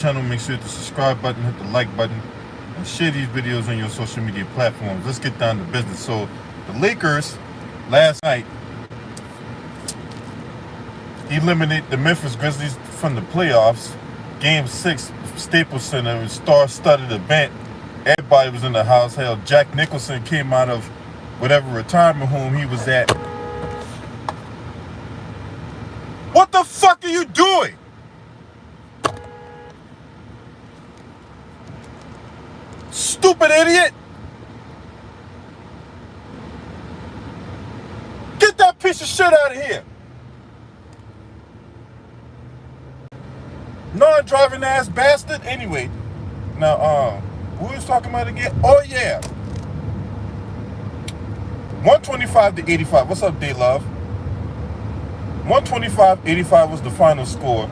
channel, make sure to subscribe button, hit the like button, and share these videos on your social media platforms. Let's get down to business. So the Lakers last night eliminated the Memphis Grizzlies from the playoffs. Game 6, Staples Center, star-studded event. Everybody was in the house. Hell, Jack Nicholson came out of whatever retirement home he was at. What the fuck are you doing? Stupid idiot! Get that piece of shit out of here! Non-driving ass bastard. Anyway, now, who was talking about again? Oh yeah, 125 to 85. What's up, Day Love? 125-85 was the final score.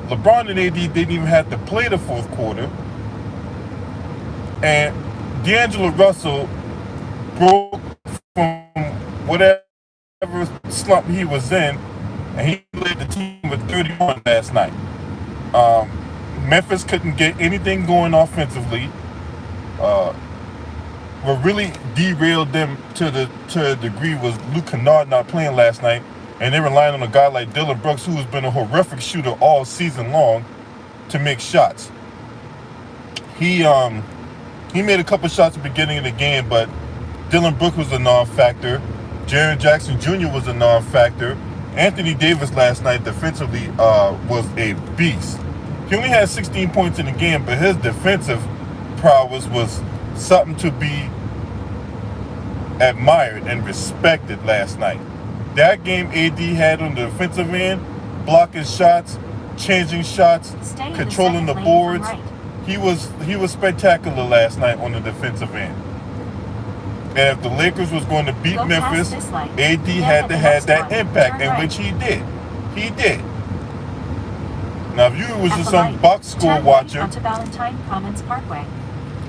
LeBron and AD didn't even have to play the fourth quarter. And D'Angelo Russell broke from whatever slump he was in, and he led the team with 31 last night. Memphis couldn't get anything going offensively. What really derailed them to a degree was Luke Kennard not playing last night, and they relying on a guy like Dillon Brooks, who has been a horrific shooter all season long, to make shots. He made a couple shots at the beginning of the game, but Dillon Brooks was a non-factor. Jaren Jackson Jr. was a non-factor. Anthony Davis last night defensively was a beast. He only had 16 points in the game, but his defensive prowess was something to be admired and respected last night. That game AD had on the defensive end, blocking shots, changing shots, controlling the boards. He was spectacular last night on the defensive end. And if the Lakers was going to beat Memphis, AD had to have that impact, and which he did. He did. Now, if you was just some box score watcher,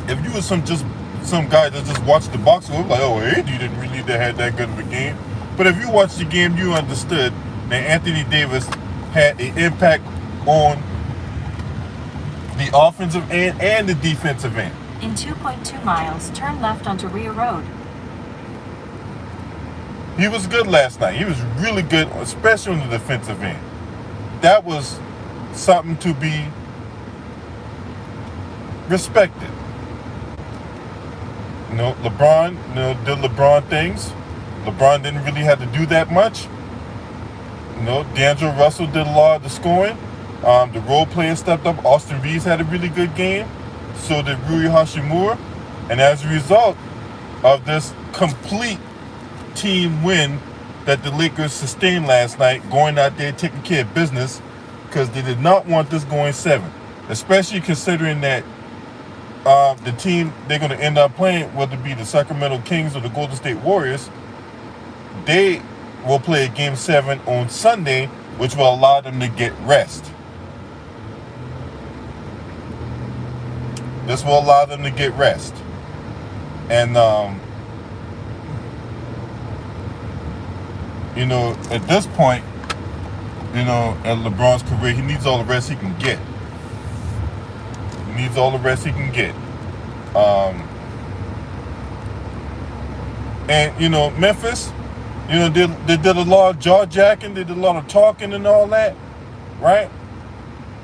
if you was some guy that just watched the box score, like, oh, AD didn't really have that good of a game. But if you watched the game, you understood that Anthony Davis had an impact on the offensive end and the defensive end. In 2.2 miles, turn left onto Rio Road. He was good last night. He was really good, especially on the defensive end. That was something to be respected. LeBron, did LeBron things. LeBron didn't really have to do that much. D'Angelo Russell did a lot of the scoring. The role players stepped up. Austin Reeves had a really good game. So did Rui Hachimura. And as a result of this complete team win that the Lakers sustained last night, going out there taking care of business, because they did not want this going 7. Especially considering that the team they're going to end up playing, whether it be the Sacramento Kings or the Golden State Warriors, they will play Game 7 on Sunday, which will allow them to get rest. This will allow them to get rest. And, at this point, at LeBron's career, he needs all the rest he can get. He needs all the rest he can get. And, Memphis, they did a lot of jaw-jacking, they did a lot of talking and all that, right?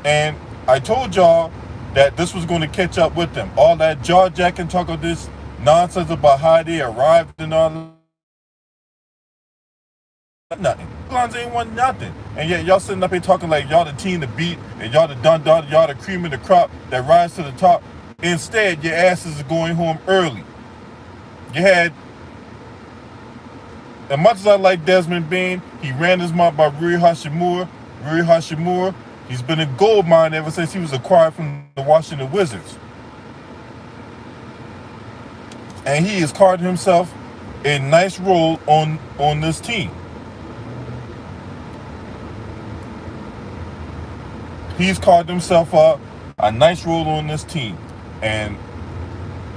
And I told y'all that this was going to catch up with them. All that jaw-jacking, talk of this nonsense about how they arrived and all that. Nothing. Lions ain't won nothing. And yet y'all sitting up here talking like y'all the team to beat and y'all the dun-dun, y'all the cream of the crop that rise to the top. Instead, your asses are going home early. You had, as much as I like Desmond Bain, he ran his mouth by Rui Hachimura. Rui Hachimura, he's been a gold mine ever since he was acquired from the Washington Wizards. And he has carved himself a nice role on this team. He's carved himself a nice role on this team. And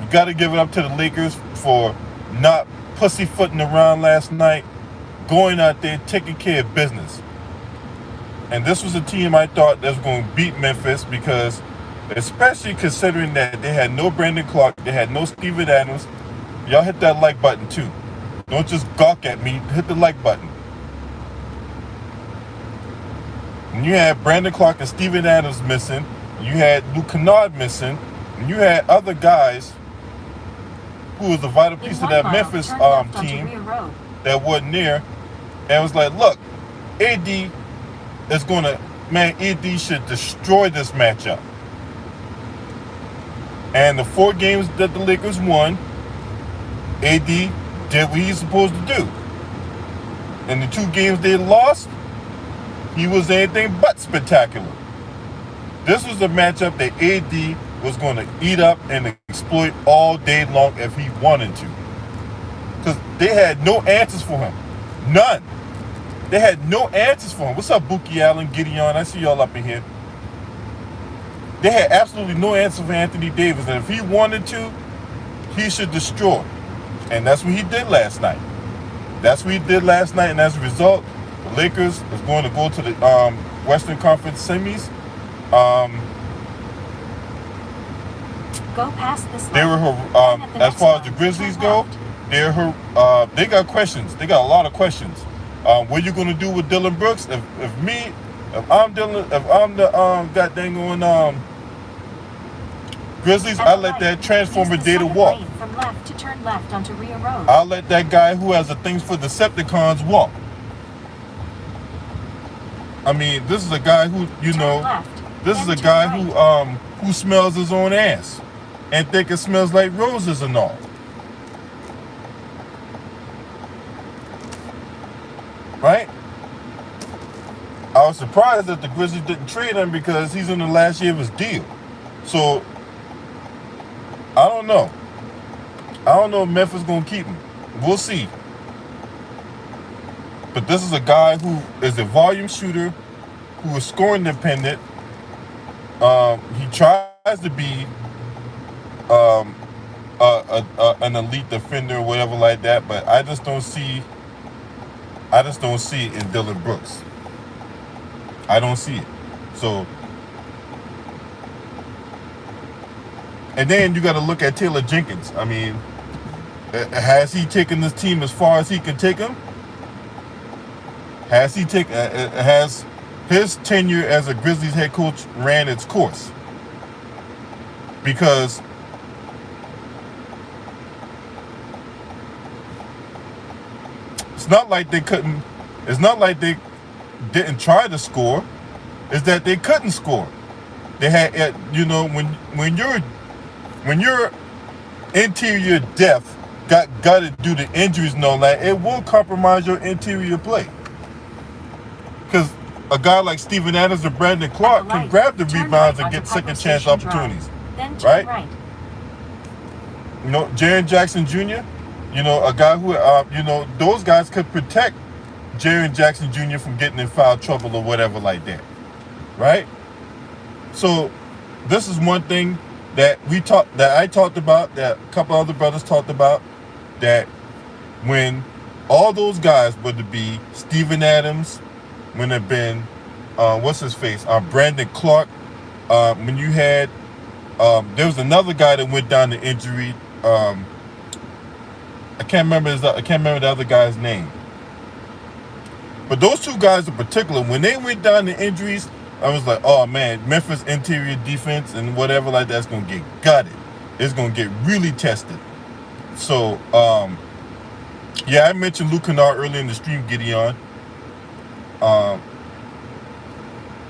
you got to give it up to the Lakers for not pussyfooting around last night, going out there, taking care of business. And this was a team I thought that was going to beat Memphis because especially considering that they had no Brandon Clark, they had no Steven Adams. Y'all hit that like button too. Don't just gawk at me. Hit the like button. When you had Brandon Clark and Steven Adams missing, you had Luke Kennard missing, and you had other guys who was a vital piece of that Memphis team that wasn't there. And it was like, look, AD is going to, man, AD should destroy this matchup. And the 4 games that the Lakers won, AD did what he's supposed to do. And the 2 games they lost, he was anything but spectacular. This was a matchup that AD was going to eat up and exploit all day long if he wanted to. Because they had no answers for him. None. They had no answers for him. What's up, Buki Allen, Gideon? I see y'all up in here. They had absolutely no answer for Anthony Davis. And if he wanted to, he should destroy. And that's what he did last night. That's what he did last night. And as a result, the Lakers is going to go to the Western Conference semis. Go past this. They were as far as the Grizzlies go, they got questions. They got a lot of questions. What are you going to do with Dylan Brooks? If I'm the goddamn going Grizzlies, I let that transformer data walk. From left to turn left onto Rio Road. I'll let that guy who has the things for Decepticons walk. I mean, this is a guy who, this is a guy who smells his own ass and think it smells like roses and all. Right? I was surprised that the Grizzlies didn't trade him because he's in the last year of his deal. So, I don't know. I don't know if Memphis going to keep him. We'll see. But this is a guy who is a volume shooter, who is scoring dependent. He tries to be an elite defender or whatever like that, but I just don't see it in Dylan Brooks. I don't see it. So, and then you got to look at Taylor Jenkins. I mean, has he taken this team as far as he can take them? Has his tenure as a Grizzlies head coach ran its course? Because it's not like they didn't try to score. It's that they couldn't score. They had, when your interior depth got gutted due to injuries and all that, it will compromise your interior play. Because a guy like Steven Adams or Brandon Clark can grab the rebounds and get second chance opportunities. Right? Jaren Jackson Jr., a guy who, those guys could protect Jaren Jackson Jr. from getting in foul trouble or whatever like that. Right? So this is one thing that I talked about, that a couple other brothers talked about, that when all those guys, whether it be Steven Adams, when it been Brandon Clark, when you had there was another guy that went down to injury. I can't remember the other guy's name. But those 2 guys in particular, when they went down to injuries, I was like, oh man, Memphis interior defense and whatever like that's gonna get gutted. It's gonna get really tested. So yeah, I mentioned Luke Kennard earlier in the stream, Gideon.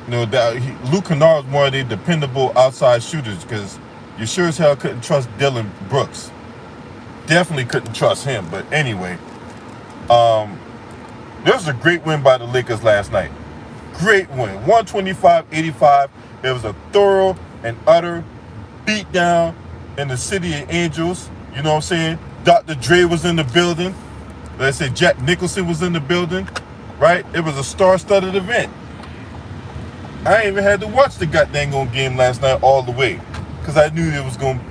Luke Kennard was one of the dependable outside shooters, because you sure as hell couldn't trust Dylan Brooks. Definitely couldn't trust him. But anyway, there was a great win by the Lakers last night. Great win, 125-85. It was a thorough and utter beatdown in the city of Angels. You know what I'm saying? Dr. Dre was in the building. Let's say Jack Nicholson was in the building. Right? It was a star-studded event. I ain't even had to watch the goddamn game last night all the way, because I knew it was going to.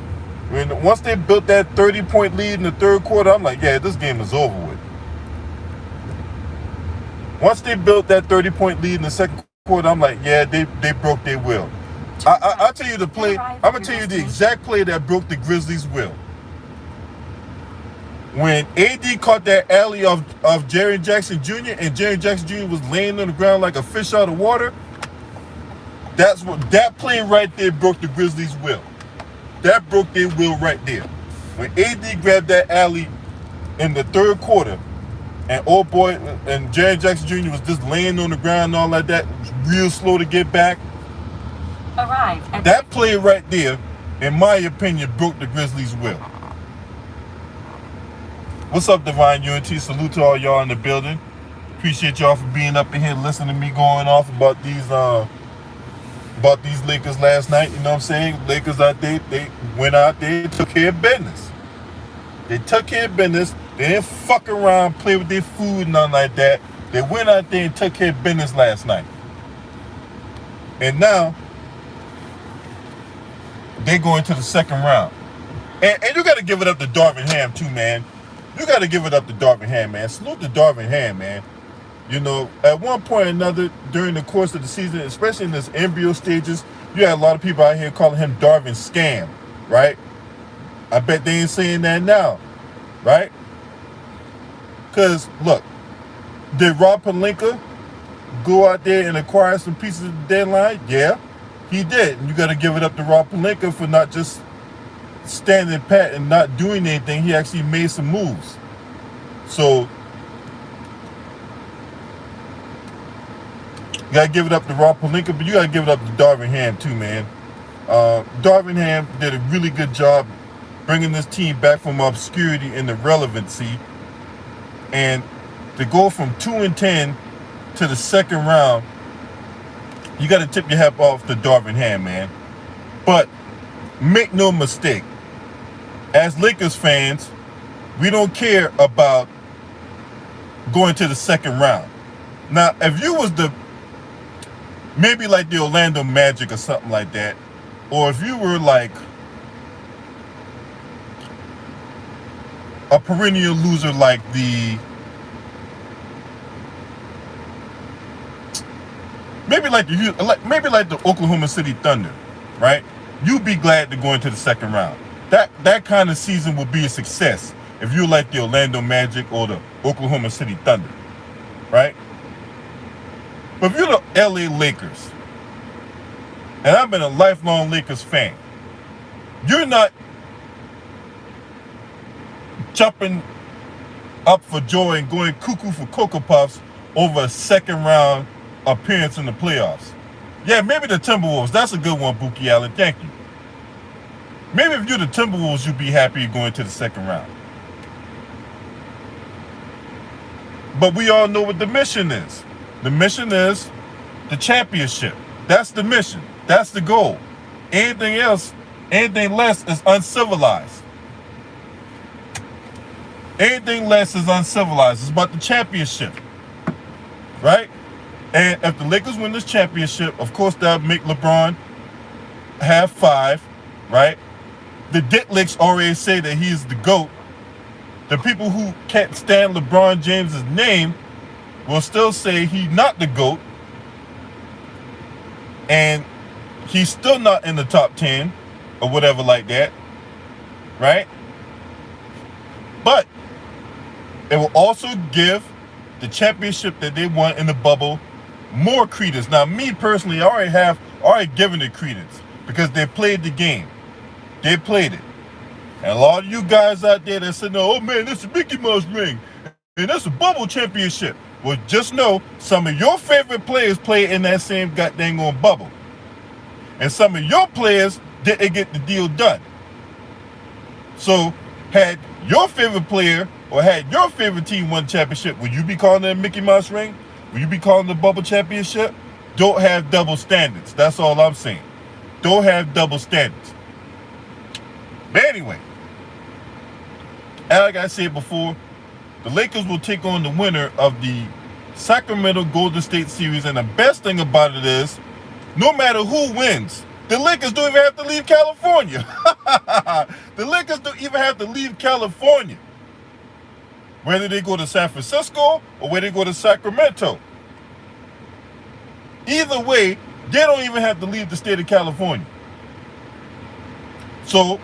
Once they built that 30-point lead in the third quarter, I'm like, yeah, this game is over with. Once they built that 30-point lead in the second quarter, I'm like, yeah, they broke their will. I'll tell you the play. I'm gonna tell you the exact play that broke the Grizzlies' will. When AD caught that alley of Jaren Jackson Jr. and Jaren Jackson Jr. was laying on the ground like a fish out of water. That play right there broke the Grizzlies' will. That broke their will right there. When AD grabbed that alley in the third quarter, and old boy and Jaren Jackson Jr. was just laying on the ground and all like that, real slow to get back. That play right there, in my opinion, broke the Grizzlies' will. What's up, Divine Unity? Salute to all y'all in the building. Appreciate y'all for being up in here listening to me going off about these Lakers last night. You know what I'm saying? Lakers out there, they went out there and took care of business. They took care of business. They didn't fuck around, play with their food and nothing like that. They went out there and took care of business last night. And now they go into the second round. And you got to give it up to Darvin Ham too, man. You got to give it up to Darvin Ham, man. Salute to Darvin Ham, man. You know, at one point or another during the course of the season, especially in this embryo stages, you had a lot of people out here calling him Darvin Scam, right? I bet they ain't saying that now, right? Because, look, did Rob Pelinka go out there and acquire some pieces of the deadline? Yeah, he did. And you got to give it up to Rob Pelinka for not just standing pat and not doing anything. He actually made some moves. So, you got to give it up to Rob Pelinka, but you got to give it up to Darvin Ham too, man. Darvin Ham did a really good job bringing this team back from obscurity into relevancy. And to go from 2-10 to the second round, you got to tip your hat off to Darvin Ham, man. But make no mistake, as Lakers fans, we don't care about going to the second round. Now, if you was maybe like the Orlando Magic or something like that, or if you were like a perennial loser like maybe like the Oklahoma City Thunder, right? You'd be glad to go into the second round. That kind of season would be a success if you're like the Orlando Magic or the Oklahoma City Thunder, right? But if you're the LA Lakers, and I've been a lifelong Lakers fan, you're not jumping up for joy and going cuckoo for Cocoa Puffs over a second round appearance in the playoffs. Yeah, maybe the Timberwolves. That's a good one, Buki Allen. Thank you. Maybe if you're the Timberwolves, you'd be happy going to the second round. But we all know what the mission is. The mission is the championship. That's the mission. That's the goal. Anything else, anything less is uncivilized. Anything less is uncivilized. It's about the championship. Right? And if the Lakers win this championship, of course, that'll make LeBron have 5, right? The Ditlicks already say that he's the GOAT. The people who can't stand LeBron James's name will still say he's not the GOAT. And he's still not in the top 10 or whatever like that, right? But it will also give the championship that they won in the bubble more credence. Now, me personally, I already given it credence because they played the game. They played it. And a lot of you guys out there that said, oh man, this is a Mickey Mouse ring. And that's a bubble championship. Well, just know some of your favorite players play in that same goddamn on bubble. And some of your players didn't get the deal done. So, had your favorite player or had your favorite team won the championship, would you be calling it a Mickey Mouse ring? Will you be calling it a bubble championship? Don't have double standards. That's all I'm saying. Don't have double standards. But anyway, like I said before, the Lakers will take on the winner of the Sacramento Golden State series. And the best thing about it is, no matter who wins, the Lakers don't even have to leave California. The Lakers don't even have to leave California. Whether they go to San Francisco or whether they go to Sacramento. Either way, They don't even have to leave the state of California. So,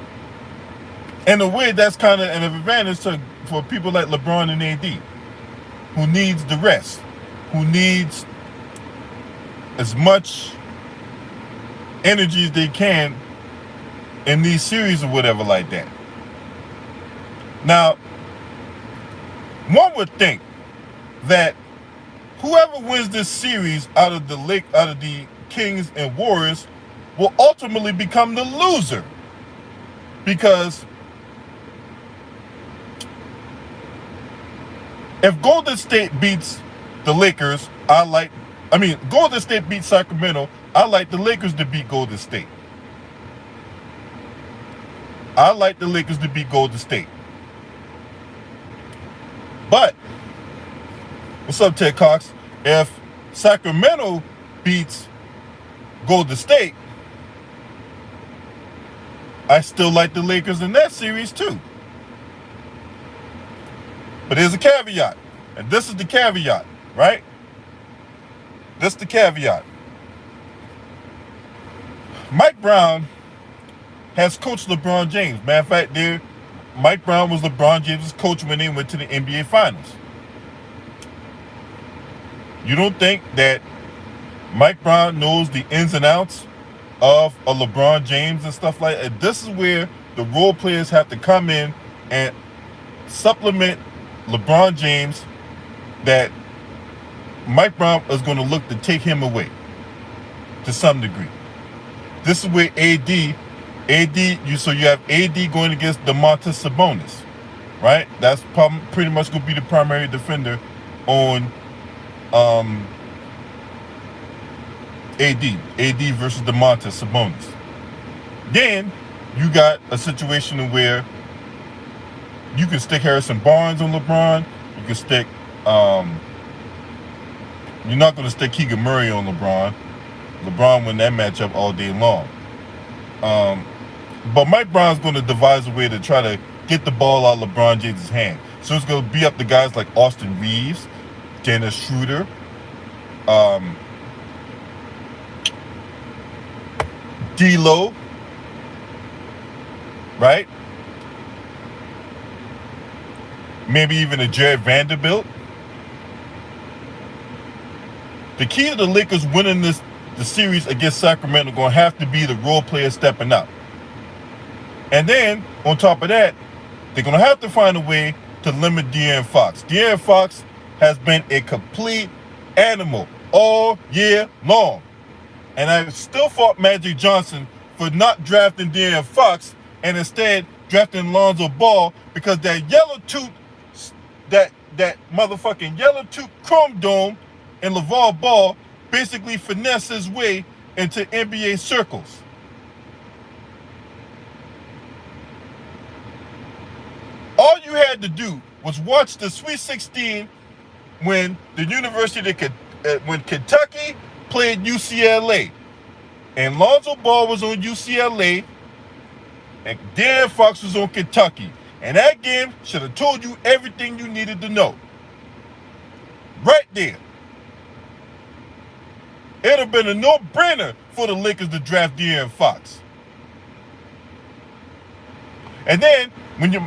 in a way, that's kind of an advantage for people like LeBron and AD, who needs the rest, who needs as much energy as they can in these series or whatever like that. Now, one would think that whoever wins this series out of the Kings and Warriors will ultimately become the loser, because if Golden State beats the Lakers, Golden State beats Sacramento, I like the Lakers to beat Golden State. I like the Lakers to beat Golden State. But, what's up, Ted Cox? If Sacramento beats Golden State, I still like the Lakers in that series too. But there's a caveat. And this is the caveat, right? This is the caveat. Mike Brown has coached LeBron James. Matter of fact, Mike Brown was LeBron James' coach when they went to the NBA Finals. You don't think that Mike Brown knows the ins and outs of a LeBron James and stuff like that? This is where the role players have to come in and supplement LeBron James, that Mike Brown is going to look to take him away to some degree. This is where so you have AD going against Domantas Sabonis, right? That's pretty much going to be the primary defender on AD versus Domantas Sabonis. Then you got a situation where you can stick Harrison Barnes on LeBron. You can stick you're not going to stick Keegan Murray on LeBron. LeBron win that matchup all day long. But Mike Brown's going to devise a way to try to get the ball out of LeBron James' hand. So it's going to be up to guys like Austin Reeves, Dennis Schroeder, D'Lo, right? Maybe even a Jared Vanderbilt. The key to the Lakers winning the series against Sacramento going to have to be the role players stepping up. And then, on top of that, they're going to have to find a way to limit De'Aaron Fox. De'Aaron Fox has been a complete animal all year long. And I still fought Magic Johnson for not drafting De'Aaron Fox and instead drafting Lonzo Ball, because that yellow tooth, that motherfucking yellow tooth chrome dome and LaVar Ball basically finesse his way into NBA circles. All you had to do was watch the Sweet 16 when when Kentucky played UCLA, and Lonzo Ball was on UCLA, and De'Aaron Fox was on Kentucky, and that game should have told you everything you needed to know. Right there. It would have been a no-brainer for the Lakers to draft De'Aaron Fox. And then,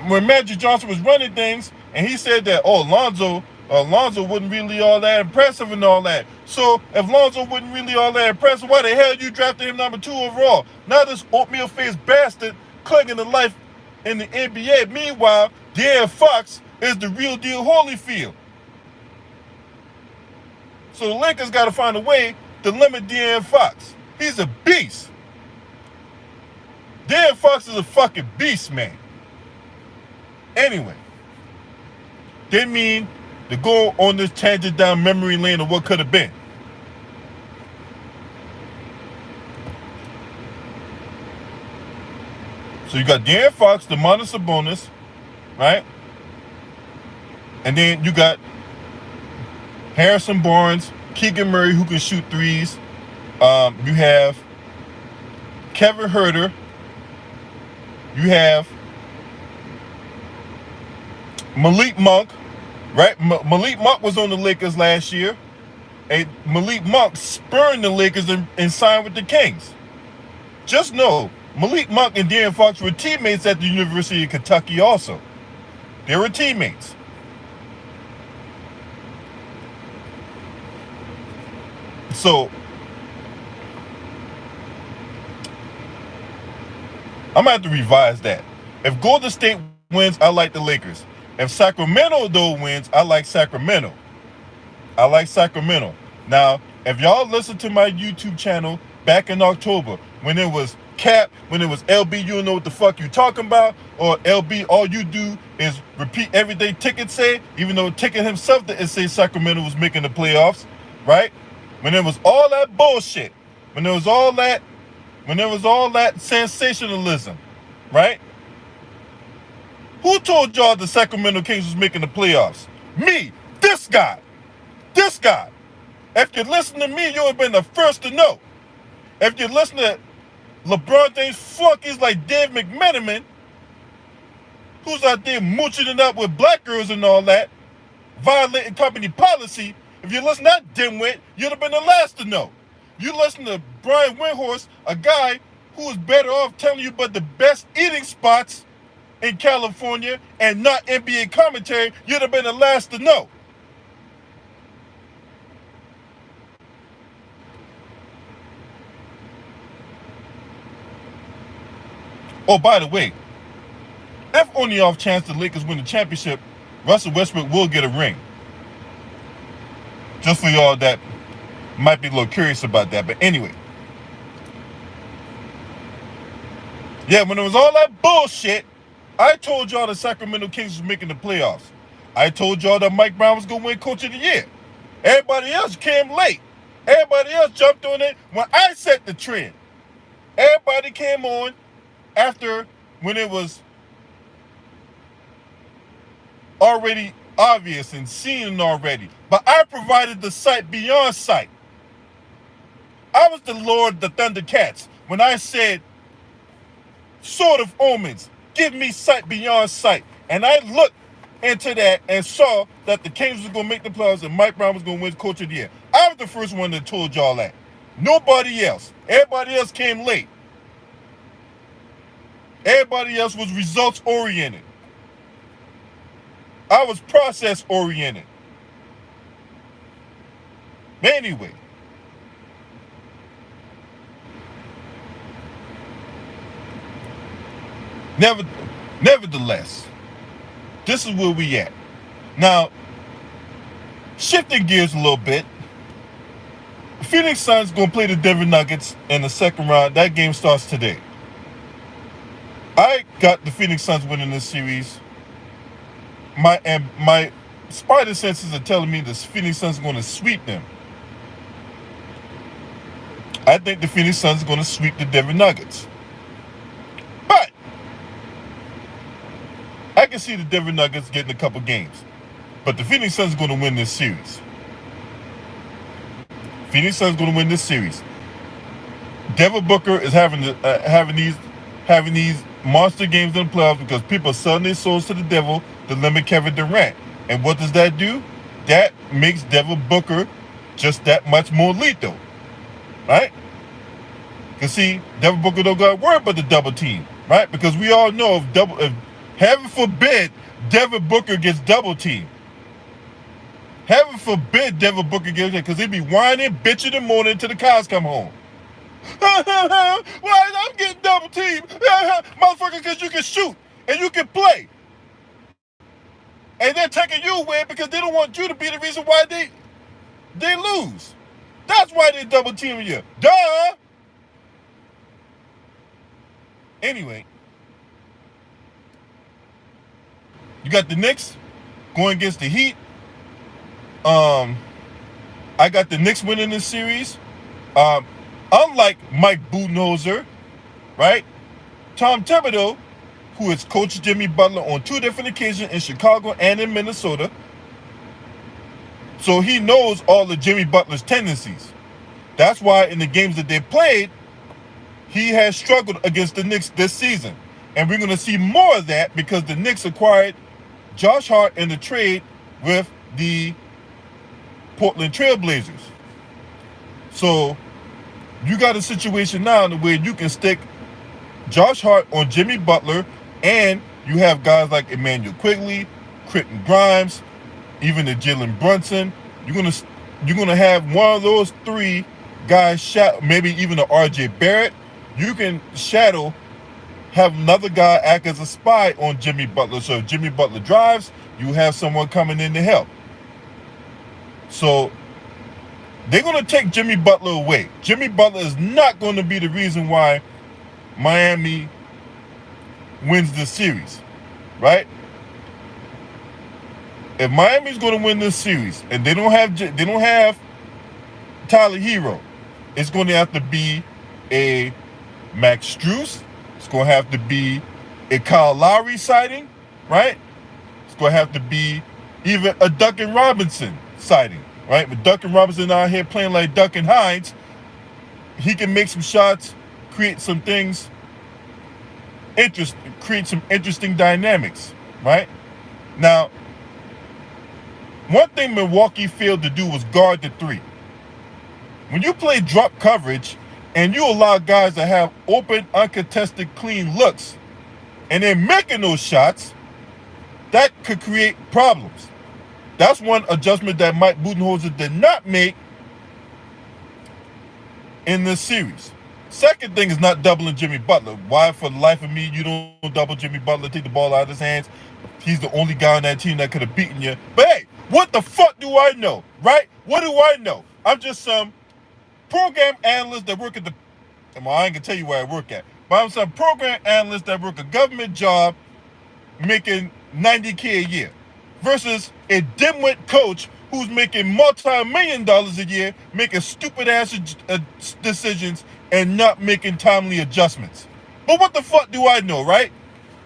when Magic Johnson was running things, and he said that, Lonzo wasn't really all that impressive and all that. So, if Lonzo wasn't really all that impressive, why the hell you drafted him number 2 overall? Now this oatmeal-faced bastard clinging to life in the NBA. Meanwhile, De'Aaron Fox is the real deal Holyfield. So the Lakers got to find a way to limit De'Aaron Fox. He's a beast. De'Aaron Fox is a fucking beast, man. Anyway, didn't mean to go on this tangent down memory lane of what could have been. So you got De'Aaron Fox, Domantas Sabonis, right? And then you got Harrison Barnes, Keegan Murray, who can shoot threes. You have Kevin Huerter. You have Malik Monk, right? Malik Monk was on the Lakers last year. Malik Monk spurned the Lakers and signed with the Kings. Just know, Malik Monk and De'Aaron Fox were teammates at the University of Kentucky also. They were teammates. So, I'm going to have to revise that. If Golden State wins, I like the Lakers. If Sacramento, though, wins, I like Sacramento. I like Sacramento. Now, if y'all listen to my YouTube channel back in October, when it was Cap, when it was LB, you don't know what the fuck you talking about, or LB, all you do is repeat everything Ticket say, even though Ticket himself didn't say Sacramento was making the playoffs, right? When there was all that bullshit, when there was all that sensationalism, right? Who told y'all the Sacramento Kings was making the playoffs? Me, this guy. If you listen to me, you would have been the first to know. If you listen to LeBron James flunkies like Dave McMenamin, who's out there mooching it up with black girls and all that, violating company policy, if you listen to that dimwit, you'd have been the last to know. You listen to Brian Windhorst, a guy who is better off telling you about the best eating spots in California and not NBA commentary, you'd have been the last to know. Oh, by the way, if only off chance the Lakers win the championship, Russell Westbrook will get a ring. Just for y'all that might be a little curious about that. But anyway. Yeah, when it was all that bullshit, I told y'all the Sacramento Kings was making the playoffs. I told y'all that Mike Brown was going to win Coach of the Year. Everybody else came late. Everybody else jumped on it when I set the trend. Everybody came on after when it was already obvious and seen already. But I provided the sight beyond sight. I was the Lord of the Thundercats when I said, Sword of Omens, give me sight beyond sight. And I looked into that and saw that the Kings was going to make the playoffs and Mike Brown was going to win Coach of the Year. I was the first one that told y'all that. Nobody else. Everybody else came late. Everybody else was results oriented. I was process oriented. But anyway. Nevertheless, this is where we at. Now, shifting gears a little bit, Phoenix Suns going to play the Denver Nuggets in the second round. That game starts today. I got the Phoenix Suns winning this series. My spider senses are telling me the Phoenix Suns are going to sweep them. I think the Phoenix Suns are going to sweep the Denver Nuggets. But I can see the Denver Nuggets getting a couple games. But the Phoenix Suns are going to win this series. Phoenix Suns are going to win this series. Devin Booker is having these monster games in the playoffs because people are selling their souls to the devil to limit Kevin Durant. And what does that do? That makes Devin Booker just that much more lethal. Right? Because see, Devin Booker don't got to worry about the double team. Right? Because we all know if heaven forbid Devin Booker gets double teamed. Heaven forbid Devin Booker gets it because he be whining, bitching, and moaning until the cows come home. Why I'm getting double teamed? Motherfucker, because you can shoot and you can play. And they're taking you away because they don't want you to be the reason why they lose. That's why they double teaming you. Duh! Anyway. You got the Knicks going against the Heat. I got the Knicks winning this series. Unlike Mike Budenholzer, right? Tom Thibodeau, who has coached Jimmy Butler on 2 different occasions in Chicago and in Minnesota. So he knows all of Jimmy Butler's tendencies. That's why in the games that they played, he has struggled against the Knicks this season. And we're going to see more of that because the Knicks acquired Josh Hart in the trade with the Portland Trail Blazers. So you got a situation now where you can stick Josh Hart on Jimmy Butler, and you have guys like Emmanuel Quigley, Quentin Grimes, even the Jalen Brunson. You're gonna have one of those three guys shadow, maybe even a RJ Barrett. You can shadow, have another guy act as a spy on Jimmy Butler. So if Jimmy Butler drives, you have someone coming in to help. So they're gonna take Jimmy Butler away. Jimmy Butler is not going to be the reason why Miami wins this series, right? If Miami's going to win this series and they don't have Tyler Hero, it's going to have to be a Max Strus. It's going to have to be a Kyle Lowry sighting, right? It's going to have to be even a Duncan Robinson sighting, right? With Duncan Robinson out here playing like Duncan Hines, he can make some shots, create some things, create some interesting dynamics, right? Now, one thing Milwaukee failed to do was guard the three. When you play drop coverage and you allow guys to have open, uncontested, clean looks, and they're making those shots, that could create problems. That's one adjustment that Mike Budenholzer did not make in this series. Second thing is not doubling Jimmy Butler. Why, for the life of me, you don't double Jimmy Butler, take the ball out of his hands? He's the only guy on that team that could have beaten you. But hey, what the fuck do I know, right? What do I know? I'm just some program analyst that work at the, well, I ain't gonna tell you where I work at, but I'm some program analyst that work a government job making $90K a year versus a dimwit coach who's making multi-million dollars a year, making stupid ass decisions and not making timely adjustments. But what the fuck do I know, right?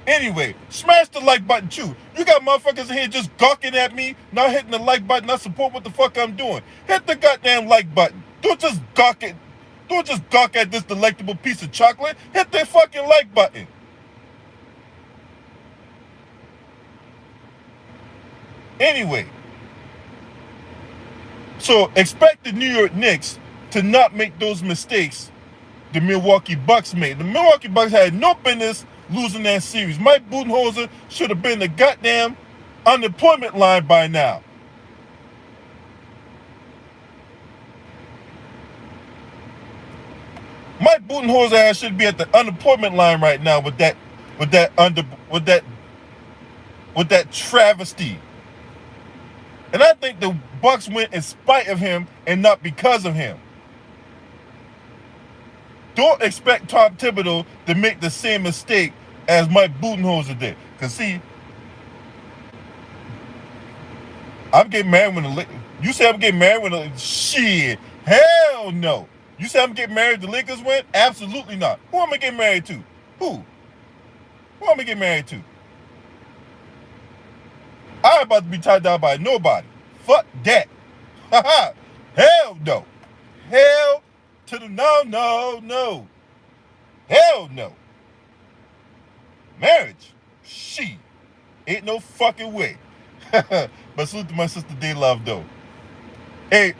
Anyway, smash the like button too. You got motherfuckers in here just gawking at me, not hitting the like button, not support what the fuck I'm doing. Hit the goddamn like button. Don't just gawk at this delectable piece of chocolate. Hit the fucking like button. Anyway, so expect the New York Knicks to not make those mistakes the Milwaukee Bucks made. The Milwaukee Bucks had no business losing that series. Mike Budenholzer should have been the goddamn unemployment line by now. Mike Budenholzer should be at the unemployment line right now with that travesty. And I think the Bucks went in spite of him and not because of him. Don't expect Tom Thibodeau to make the same mistake as Mike Budenholzer did. Because see, I'm getting married when you say I'm getting married when shit. Hell no. You say I'm getting married the Lakers win? Absolutely not. Who am I getting married to? Who am I getting married to? I ain't about to be tied down by nobody. Fuck that. Hell no. Hell to the no. Hell no. Marriage? She. Ain't no fucking way. But salute to my sister D-Love though. Hey,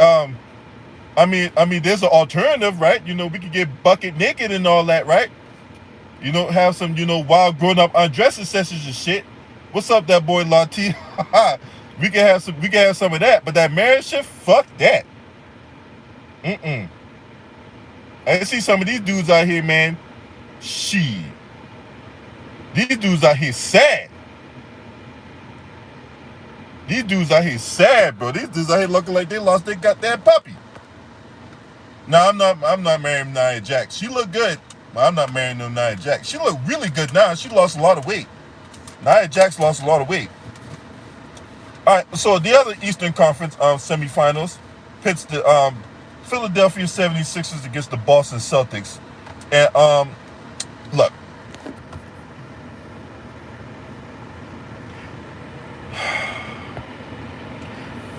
I mean, there's an alternative, right? You know, we could get bucket naked and all that, right? You know, have some, wild grown-up undressing sessions and shit. What's up, that boy Lati? we can have some of that, but that marriage shit, fuck that. I see some of these dudes out here, man. Shit. These dudes out here sad. Bro. These dudes out here looking like they lost their goddamn puppy. No, I'm not marrying Nia Jax. She look good, but I'm not marrying no Nia Jax. She look really good now. She lost a lot of weight. Nia Jax lost a lot of weight. All right, so the other Eastern Conference semifinals pits the Philadelphia 76ers against the Boston Celtics. And look,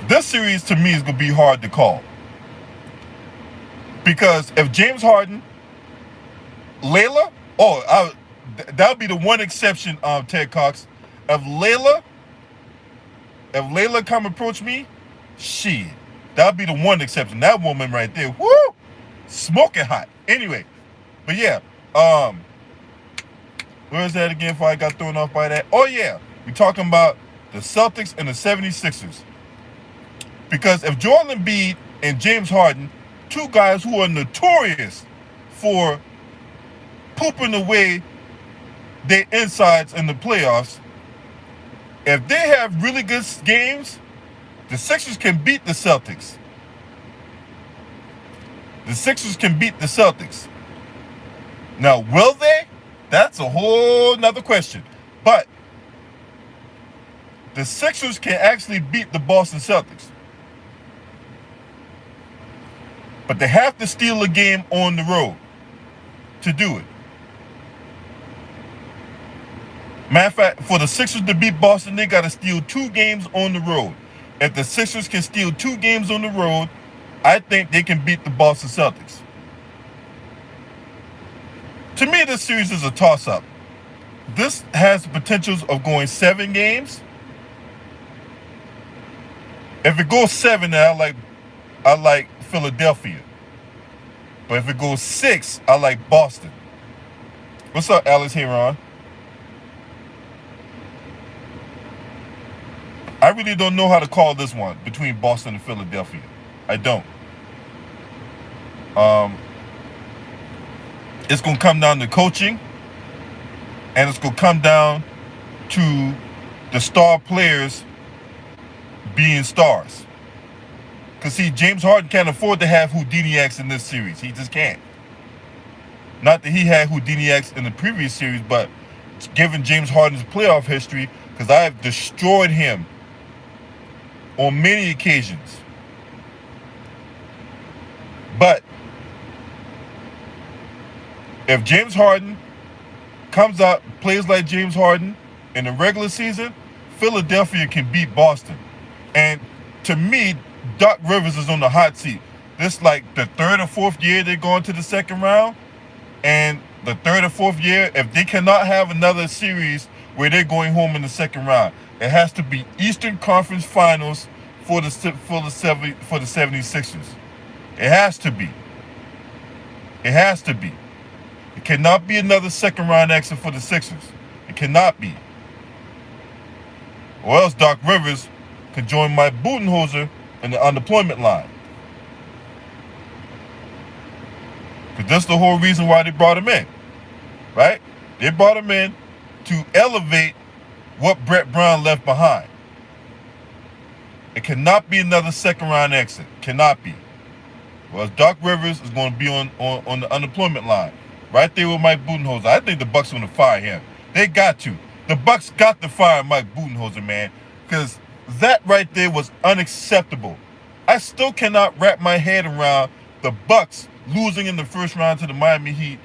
this series to me is going to be hard to call. Because if James Harden, Layla, that would be the one exception, Ted Cox. If Layla come approach me, shit, that would be the one exception. That woman right there, whoo! smoking hot. Anyway, but yeah, where is that again before I got thrown off by that? Oh yeah, we're talking about the Celtics and the 76ers. Because if Joel Embiid and James Harden, two guys who are notorious for pooping away their insides in the playoffs, if they have really good games, the Sixers can beat the Celtics. The Sixers can beat the Celtics. Now, will they? That's a whole nother question. But the Sixers can actually beat the Boston Celtics. But they have to steal a game on the road to do it. Matter of fact, for the Sixers to beat Boston, they got to steal 2 games on the road. If the Sixers can steal 2 games on the road, I think they can beat the Boston Celtics. To me, this series is a toss-up. This has the potentials of going 7 games. If it goes 7, then I like Philadelphia. But if it goes 6, I like Boston. What's up, Alice Heron? I really don't know how to call this one between Boston and Philadelphia. I don't. It's going to come down to coaching, and it's going to come down to the star players being stars. Because, see, James Harden can't afford to have Houdiniacs in this series. He just can't. Not that he had Houdiniacs in the previous series, but given James Harden's playoff history, because I have destroyed him on many occasions. But if James Harden comes out, plays like James Harden in the regular season, Philadelphia can beat Boston. And to me, Doc Rivers is on the hot seat. This like the 3rd or 4th year they're going to the second round. And the 3rd or 4th year, if they cannot have another series where they're going home in the second round, it has to be Eastern Conference Finals for the 76ers. It has to be. It has to be. It cannot be another second round exit for the Sixers. It cannot be. Or else Doc Rivers can join Mike Budenholzer in the unemployment line. Because that's the whole reason why they brought him in. Right? They brought him in to elevate what Brett Brown left behind. It cannot be another second round exit. Cannot be. Well, Doc Rivers is going to be on the unemployment line. Right there with Mike Budenholzer. I think the Bucks are going to fire him. They got to. The Bucks got to fire Mike Budenholzer, man. Because that right there was unacceptable. I still cannot wrap my head around the Bucks losing in the first round to the Miami Heat,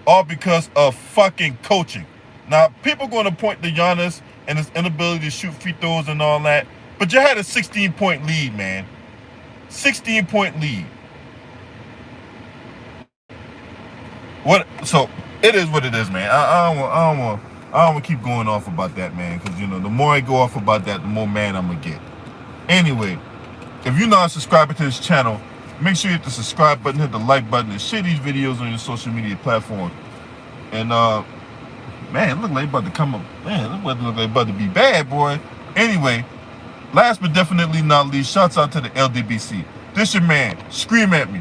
all because of fucking coaching. Now, people are going to point to Giannis and his inability to shoot free throws and all that, but you had a 16-point lead, man. 16-point lead. So it is what it is, man. I don't want to keep going off about that, man, because the more I go off about that, the more mad I'm gonna get. Anyway, if you're not subscribing to this channel, make sure you hit the subscribe button, hit the like button, and share these videos on your social media platform. And man, it look like about to come up. Man, it look like about to be bad, boy. Anyway, last but definitely not least, shouts out to the LDBC. This your man. Scream at me.